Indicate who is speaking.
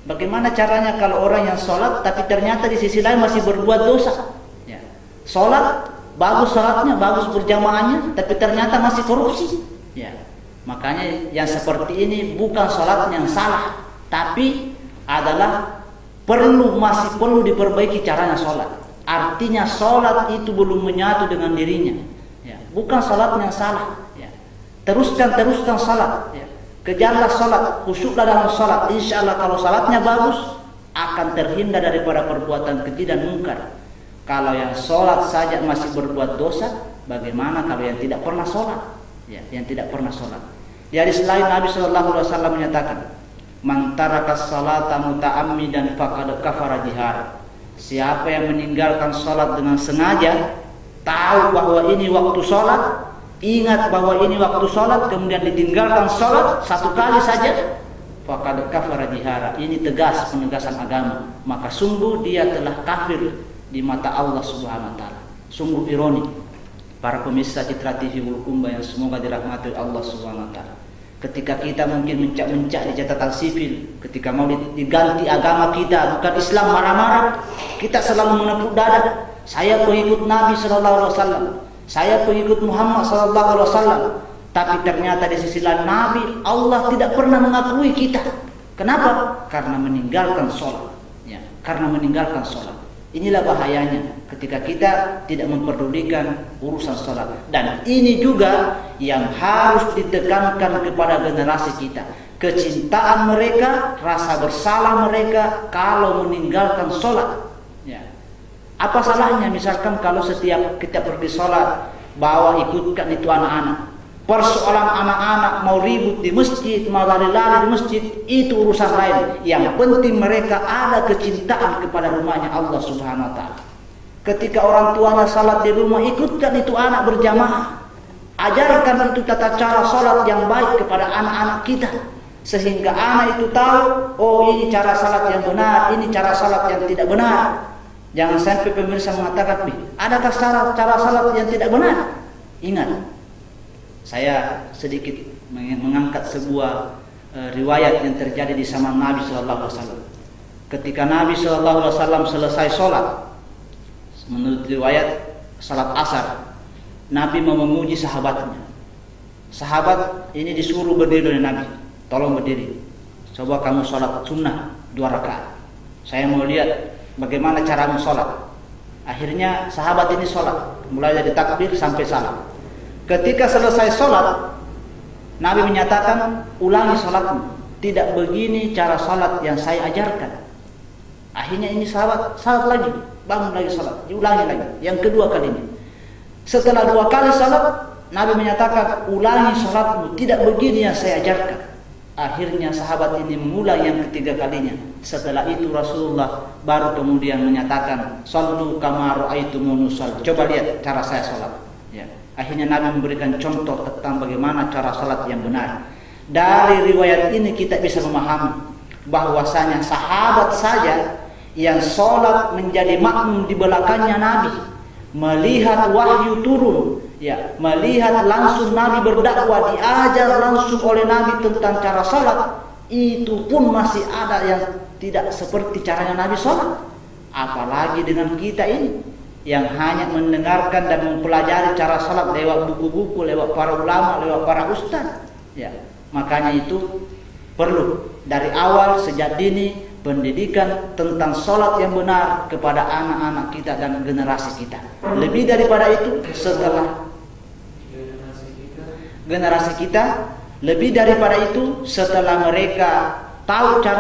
Speaker 1: Bagaimana caranya kalau orang yang sholat tapi ternyata di sisi lain masih berbuat dosa? Ya. Sholat, bagus sholatnya, bagus berjamaahnya, tapi ternyata masih korupsi. Ya. Makanya yang seperti ini bukan sholat yang salah, tapi adalah masih perlu diperbaiki caranya sholat. Artinya sholat itu belum menyatu dengan dirinya. Ya. Bukan sholat yang salah. Ya. Teruskan sholat. Ya. Kejarlah sholat, khusyuklah dalam sholat. Insya Allah kalau sholatnya bagus, akan terhindar daripada perbuatan keji dan mungkar. Kalau yang sholat saja masih berbuat dosa, bagaimana kalau yang tidak pernah sholat? Ya, yang tidak pernah sholat. Di hadis lain Nabi SAW menyatakan, "Man taraka sholata muta'ammidan faqad kafara jihara." Siapa yang meninggalkan sholat dengan sengaja, tahu bahwa ini waktu sholat, ingat bahwa ini waktu sholat, kemudian ditinggalkan sholat satu kali saja, faqad kafara jihara. Ini tegas, penegasan agama. Maka sungguh dia telah kafir di mata Allah Subhanahu wa taala. Sungguh ironi. Para pemirsa Citra TV Bulukumba yang semoga dirahmati Allah Subhanahu wa taala. Ketika kita mungkin mencak-mencak di catatan sipil, ketika mau diganti agama kita, bukan Islam, marah-marah, kita selalu menepuk dada. Saya pengikut Nabi sallallahu alaihi wasallam. Saya pengikut Muhammad sallallahu alaihi wasallam. Tapi ternyata di sisi lain Nabi, Allah tidak pernah mengakui kita. Kenapa? Karena meninggalkan sholat. Ya, karena meninggalkan sholat. Inilah bahayanya ketika kita tidak memperdulikan urusan sholat. Dan ini juga yang harus ditekankan kepada generasi kita. Kecintaan mereka, rasa bersalah mereka kalau meninggalkan sholat. Ya. Apa salahnya misalkan kalau setiap kita pergi sholat, bawa ikutkan itu anak-anak. Persoalan anak-anak mau ribut di masjid, mau lari-lari di masjid, itu urusan lain. Yang penting mereka ada kecintaan kepada rumahnya Allah Subhanahu wa taala. Ketika orang tuanya salat di rumah, ikutkan itu anak berjamaah. Ajarkan itu tata cara salat yang baik kepada anak-anak kita, sehingga anak itu tahu, oh ini cara salat yang benar, ini cara salat yang tidak benar. Jangan sampai pemirsa mengatakan, adakah cara salat yang tidak benar? Ingat, saya sedikit mengangkat sebuah riwayat yang terjadi di zaman Nabi Sallallahu Alaihi Wasallam. Ketika Nabi Sallallahu Alaihi Wasallam selesai sholat, menurut riwayat salat asar, Nabi mau memuji sahabatnya. Sahabat ini disuruh berdiri oleh Nabi, tolong berdiri. Coba kamu sholat sunnah 2 rakaat. Saya mau lihat bagaimana caramu sholat. Akhirnya sahabat ini sholat, mulai dari takbir sampai salam. Ketika selesai sholat, Nabi menyatakan, ulangi sholatmu. Tidak begini cara sholat yang saya ajarkan. Akhirnya ini sahabat lagi, bangun lagi sholat, diulangi lagi. Yang kedua kalinya. Setelah 2 kali sholat, Nabi menyatakan, ulangi sholatmu. Tidak begini yang saya ajarkan. Akhirnya sahabat ini mulai yang ketiga kalinya. Setelah itu Rasulullah baru kemudian menyatakan, "Shallu kama ra'aitumuni usalli." Coba lihat cara saya sholat. Ya. Akhirnya Nabi memberikan contoh tentang bagaimana cara salat yang benar. Dari riwayat ini kita bisa memahami bahwasanya sahabat saja yang salat menjadi makmum di belakangnya Nabi, melihat wahyu turun, ya, melihat langsung Nabi berdakwah, diajar langsung oleh Nabi tentang cara salat, itu pun masih ada yang tidak seperti caranya Nabi salat. Apalagi dengan kita ini yang hanya mendengarkan dan mempelajari cara salat lewat buku-buku, lewat para ulama, lewat para ustaz. Ya, makanya itu perlu dari awal sejak dini pendidikan tentang salat yang benar kepada anak-anak kita dan generasi kita. Lebih daripada itu, setelah generasi kita, lebih daripada itu setelah mereka tahu cara